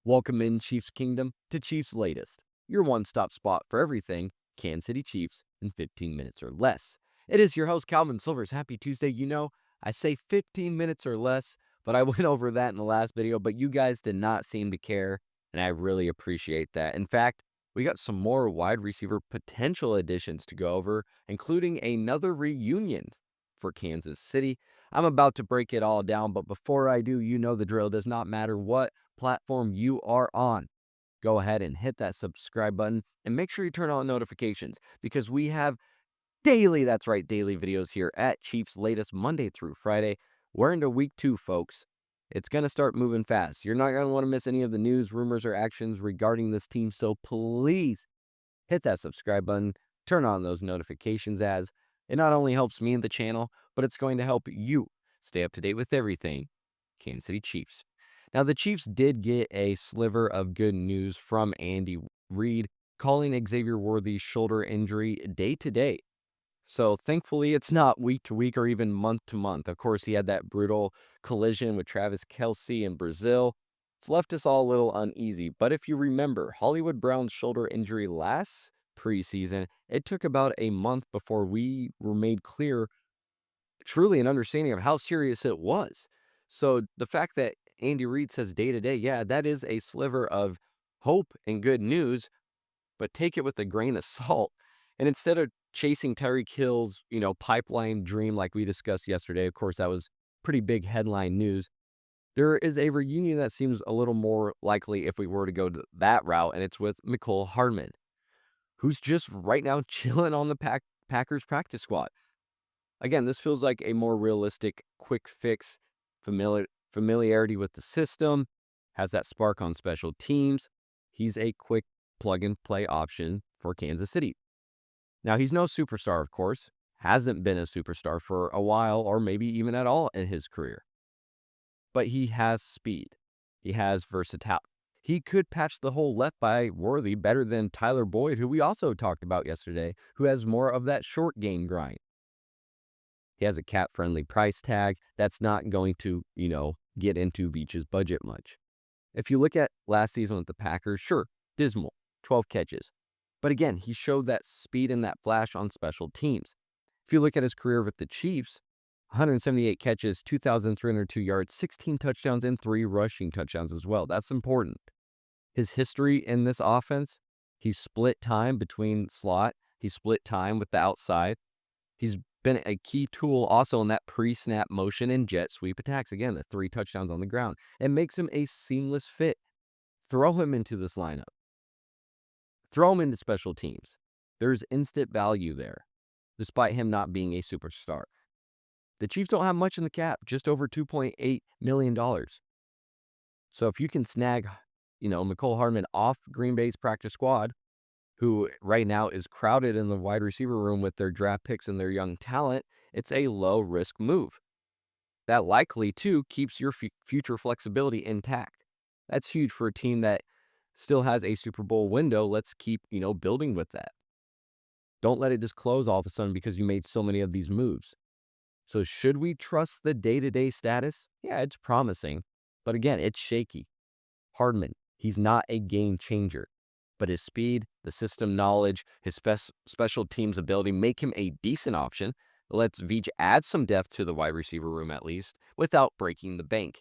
Welcome in Chiefs Kingdom to Cheifs Latest, your one-stop spot for everything Kansas City Chiefs in 15 minutes or less. It is your host, Calvin Silvers. Happy Tuesday. I say 15 minutes or less, but I went over that in the last video, but you guys did not seem to care, and I really appreciate that. In fact, we got some more wide receiver potential additions to go over, including another reunion for Kansas City. I'm about to break it all down, but before I do, you know the drill. Does not matter what platform you are on. Go ahead and hit that subscribe button and make sure you turn on notifications because we have daily, that's right, daily videos here at Cheifs Latest Monday through Friday. We're into week 2, folks. It's going to start moving fast. You're not going to want to miss any of the news, rumors, or actions regarding this team, so please hit that subscribe button, turn on those notifications as it not only helps me and the channel, but it's going to help you stay up to date with everything Kansas City Chiefs. Now, the Chiefs did get a sliver of good news from Andy Reid, calling Xavier Worthy's shoulder injury day to day. So thankfully, it's not week to week or even month to month. Of course, he had that brutal collision with Travis Kelce in Brazil. It's left us all a little uneasy. But if you remember, Hollywood Brown's shoulder injury last preseason, it took about a month before we were made clear, truly an understanding of how serious it was. So the fact that Andy Reid says day to day, yeah, that is a sliver of hope and good news, but take it with a grain of salt. And instead of chasing Tyreek Hill's, pipeline dream like we discussed yesterday, of course, that was pretty big headline news. There is a reunion that seems a little more likely if we were to go to that route, and it's with Mecole Hardman, who's just right now chilling on the Packers practice squad. Again, this feels like a more realistic, quick fix, familiarity with the system, has that spark on special teams. He's a quick plug-and-play option for Kansas City. Now, he's no superstar, of course, hasn't been a superstar for a while or maybe even at all in his career. But he has speed. He has versatility. He could patch the hole left by Worthy better than Tyler Boyd, who we also talked about yesterday, who has more of that short game grind. He has a cap-friendly price tag that's not going to, get into Veach's budget much. If you look at last season with the Packers, sure, dismal, 12 catches. But again, he showed that speed and that flash on special teams. If you look at his career with the Chiefs, 178 catches, 2,302 yards, 16 touchdowns, and 3 rushing touchdowns as well. That's important. His history in this offense, he split time between slot. He split time with the outside. He's been a key tool also in that pre-snap motion and jet sweep attacks. Again, the 3 touchdowns on the ground. It makes him a seamless fit. Throw him into this lineup. Throw him into special teams. There's instant value there, despite him not being a superstar. The Chiefs don't have much in the cap, just over $2.8 million. So if you can snag, Mecole Hardman off Green Bay's practice squad, who right now is crowded in the wide receiver room with their draft picks and their young talent, it's a low-risk move. That likely, too, keeps your future flexibility intact. That's huge for a team that still has a Super Bowl window. Let's keep, building with that. Don't let it just close all of a sudden because you made so many of these moves. So should we trust the day-to-day status? Yeah, it's promising. But again, it's shaky. Hardman, he's not a game changer. But his speed, the system knowledge, his special teams ability make him a decent option. Let's Veach add some depth to the wide receiver room at least without breaking the bank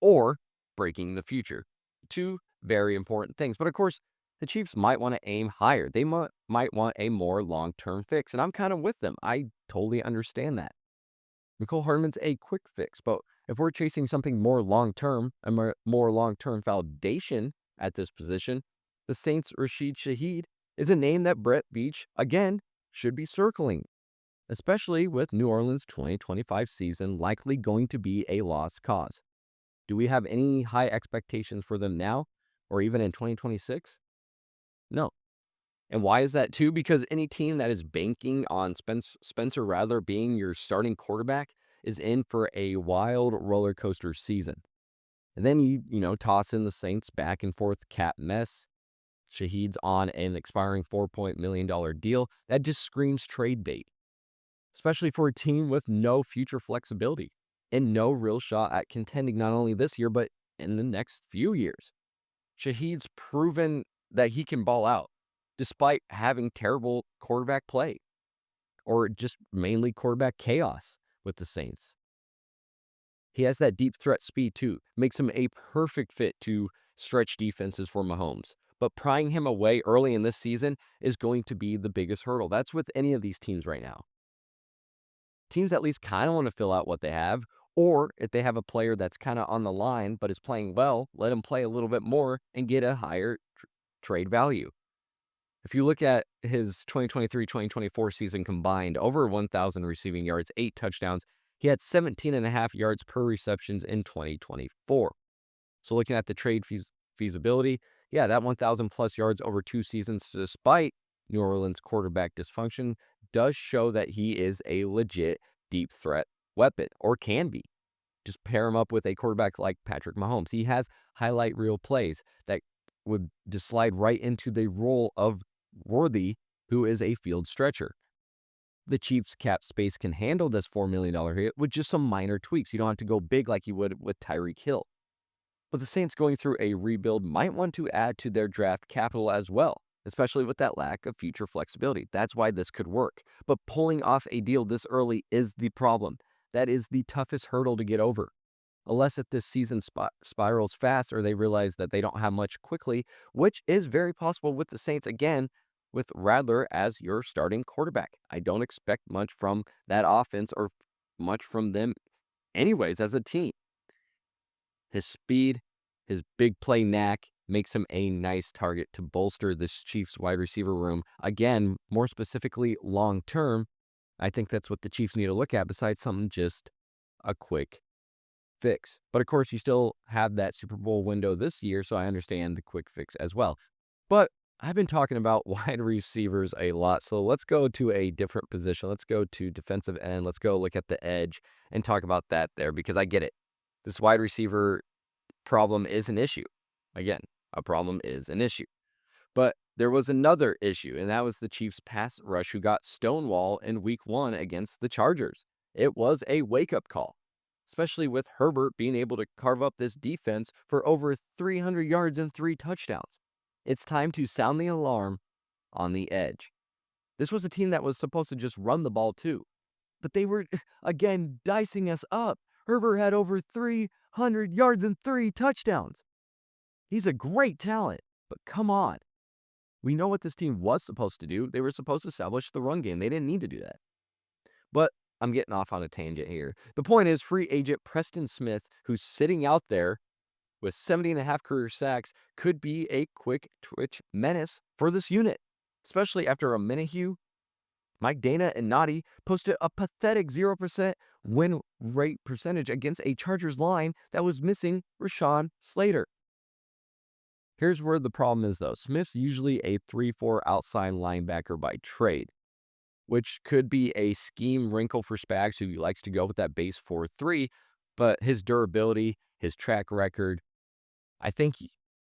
or breaking the future. 2 very important things. But of course, the Chiefs might want to aim higher. They might want a more long-term fix, and I'm kind of with them. I totally understand that. Mecole Hardman's a quick fix, but if we're chasing something more long-term, a more long-term foundation at this position, the Saints' Rashid Shaheed is a name that Brett Veach, again, should be circling, especially with New Orleans' 2025 season likely going to be a lost cause. Do we have any high expectations for them now or even in 2026? No. And why is that too? Because any team that is banking on Spencer Rattler being your starting quarterback is in for a wild roller coaster season. And then you toss in the Saints back and forth cap mess. Shaheed's on an expiring $4 million deal. That just screams trade bait, especially for a team with no future flexibility and no real shot at contending not only this year, but in the next few years. Shaheed's proven that he can ball out despite having terrible quarterback play or just mainly quarterback chaos with the Saints. He has that deep threat speed too, makes him a perfect fit to stretch defenses for Mahomes. But prying him away early in this season is going to be the biggest hurdle. That's with any of these teams right now. Teams at least kind of want to fill out what they have, or if they have a player that's kind of on the line but is playing well, let him play a little bit more and get a higher trade value. If you look at his 2023-2024 season combined, over 1,000 receiving yards, 8 touchdowns, he had 17.5 yards per receptions in 2024. So looking at the trade feasibility, yeah, that 1,000 plus yards over 2 seasons, despite New Orleans quarterback dysfunction, does show that he is a legit deep threat weapon, or can be. Just pair him up with a quarterback like Patrick Mahomes. He has highlight reel plays that would just slide right into the role of Worthy, who is a field stretcher. The Chiefs cap space can handle this $4 million hit with just some minor tweaks. You don't have to go big like you would with Tyreek Hill. But the Saints going through a rebuild might want to add to their draft capital as well, especially with that lack of future flexibility. That's why this could work. But pulling off a deal this early is the problem. That is the toughest hurdle to get over. Unless if this season spirals fast or they realize that they don't have much quickly, which is very possible with the Saints again, with Radler as your starting quarterback. I don't expect much from that offense or much from them anyways as a team. His speed, his big play knack makes him a nice target to bolster this Chiefs wide receiver room. Again, more specifically long term, I think that's what the Chiefs need to look at besides something just a quick fix. But of course, you still have that Super Bowl window this year, so I understand the quick fix as well. But I've been talking about wide receivers a lot, so let's go to a different position. Let's go to defensive end. Let's go look at the edge and talk about that there because I get it. This wide receiver problem is an issue. Again, a problem is an issue. But there was another issue, and that was the Chiefs' pass rush who got stonewall in week 1 against the Chargers. It was a wake-up call, especially with Herbert being able to carve up this defense for over 300 yards and 3 touchdowns. It's time to sound the alarm on the edge. This was a team that was supposed to just run the ball too, but they were, again, dicing us up. Herbert had over 300 yards and 3 touchdowns. He's a great talent, but come on. We know what this team was supposed to do. They were supposed to establish the run game. They didn't need to do that. But I'm getting off on a tangent here. The point is, free agent Preston Smith, who's sitting out there with 70.5 career sacks, could be a quick twitch menace for this unit, especially after a Minihue, Mike Dana, and Noddy posted a pathetic 0% win rate percentage against a Chargers line that was missing Rashawn Slater. Here's where the problem is, though. Smith's usually a 3-4 outside linebacker by trade, which could be a scheme wrinkle for Spags, who likes to go with that base 4-3, but his durability, his track record, I think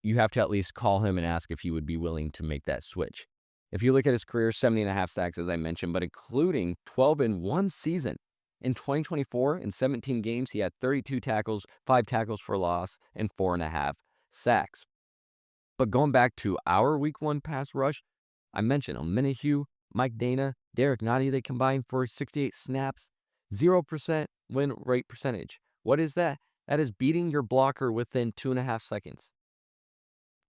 you have to at least call him and ask if he would be willing to make that switch. If you look at his career, 70.5 sacks, as I mentioned, but including 12 in one season. In 2024, in 17 games, he had 32 tackles, 5 tackles for loss, and 4.5 sacks. But going back to our week 1 pass rush, I mentioned Minihue, Mike Dana, Derek Noddy, they combined for 68 snaps, 0% win rate percentage. What is that? That is beating your blocker within 2.5 seconds.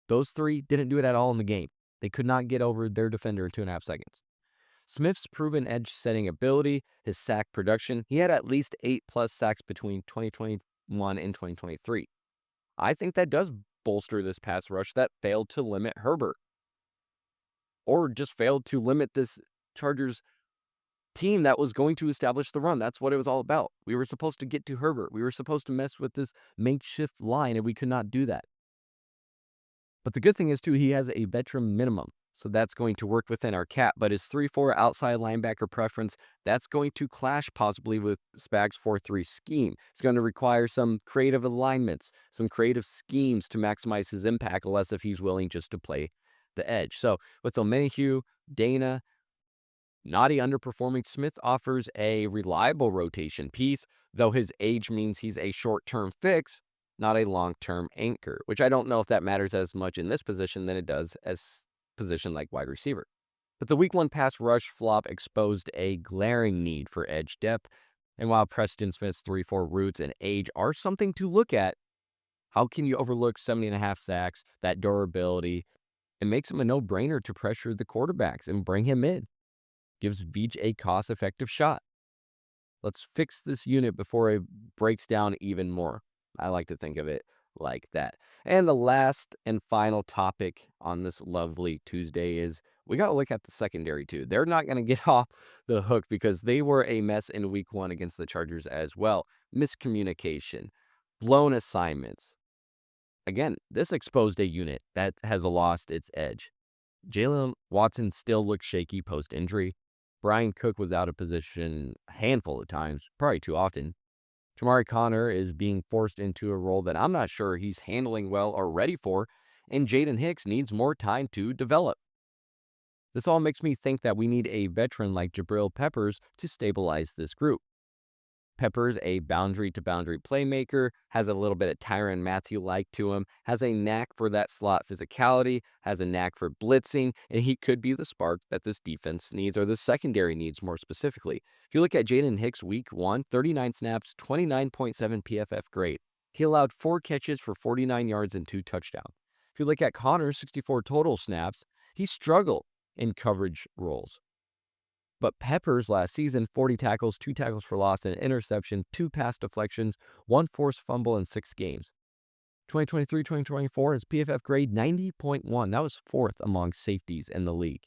Those 3 didn't do it at all in the game. They could not get over their defender in 2.5 seconds. Smith's proven edge-setting ability, his sack production, he had at least 8+ sacks between 2021 and 2023. I think that does bolster this pass rush that failed to limit Herbert, or just failed to limit this Chargers team that was going to establish the run. That's what it was all about. We were supposed to get to Herbert. We were supposed to mess with this makeshift line, and we could not do that. But the good thing is, too, he has a veteran minimum, so that's going to work within our cap. But his 3-4 outside linebacker preference, that's going to clash possibly with Spags' 4-3 scheme. It's going to require some creative alignments, some creative schemes to maximize his impact, unless if he's willing just to play the edge. So with Minihue, Dana, Noddy underperforming, Smith offers a reliable rotation piece, though his age means he's a short-term fix. not a long-term anchor, which I don't know if that matters as much in this position than it does as position like wide receiver. But the week 1 pass rush flop exposed a glaring need for edge depth, and while Preston Smith's 3-4 routes and age are something to look at, how can you overlook 70.5 sacks, that durability? It makes him a no-brainer to pressure the quarterbacks and bring him in. Gives Veach a cost-effective shot. Let's fix this unit before it breaks down even more. I like to think of it like that. And the last and final topic on this lovely Tuesday is we got to look at the secondary too. They're not going to get off the hook because they were a mess in week 1 against the Chargers as well. Miscommunication, blown assignments. Again, this exposed a unit that has lost its edge. Jalen Watson still looks shaky post-injury. Brian Cook was out of position a handful of times, probably too often. Jamari Connor is being forced into a role that I'm not sure he's handling well or ready for, and Jaden Hicks needs more time to develop. This all makes me think that we need a veteran like Jabril Peppers to stabilize this group. Peppers, a boundary-to-boundary playmaker, has a little bit of Tyrann Mathieu-like to him, has a knack for that slot physicality, has a knack for blitzing, and he could be the spark that this defense needs, or the secondary needs more specifically. If you look at Jaden Hicks week 1, 39 snaps, 29.7 PFF grade. He allowed 4 catches for 49 yards and 2 touchdowns. If you look at Connor, 64 total snaps, he struggled in coverage roles. But Peppers last season, 40 tackles, 2 tackles for loss, and an interception, 2 pass deflections, 1 forced fumble in 6 games. 2023-2024, his PFF grade 90.1. That was 4th among safeties in the league.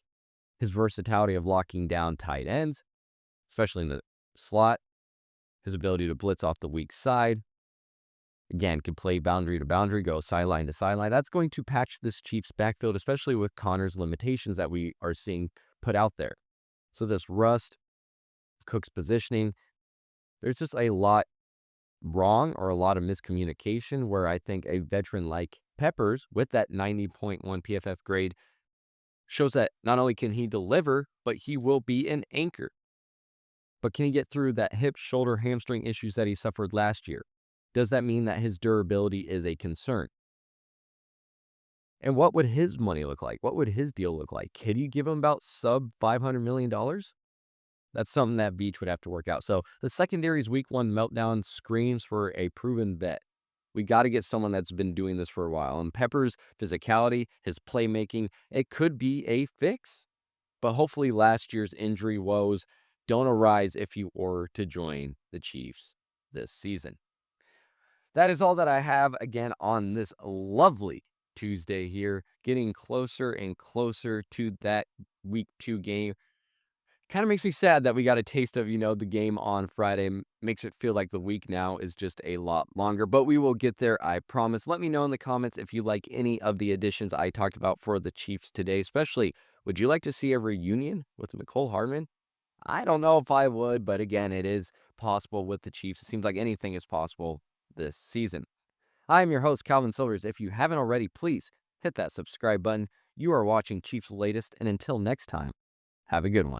His versatility of locking down tight ends, especially in the slot, his ability to blitz off the weak side, again, can play boundary to boundary, go sideline to sideline. That's going to patch this Chiefs backfield, especially with Connor's limitations that we are seeing put out there. So this rust, Cook's positioning, there's just a lot wrong or a lot of miscommunication where I think a veteran like Peppers with that 90.1 PFF grade shows that not only can he deliver, but he will be an anchor. But can he get through that hip, shoulder, hamstring issues that he suffered last year? Does that mean that his durability is a concern? And what would his money look like? What would his deal look like? Could you give him about sub $500 million? That's something that Beach would have to work out. So the secondary's week 1 meltdown screams for a proven vet. We got to get someone that's been doing this for a while. And Pepper's physicality, his playmaking, it could be a fix. But hopefully last year's injury woes don't arise if you were to join the Chiefs this season. That is all that I have again on this lovely Tuesday here, getting closer and closer to that week 2 game. Kind of makes me sad that we got a taste of, the game on Friday. Makes it feel like the week now is just a lot longer, but we will get there, I promise. Let me know in the comments if you like any of the additions I talked about for the Chiefs today, especially, would you like to see a reunion with Mecole Hardman? I don't know if I would, but again, it is possible with the Chiefs. It seems like anything is possible this season. I am your host, Calvin Silvers. If you haven't already, please hit that subscribe button. You are watching Cheifs Latest, and until next time, have a good one.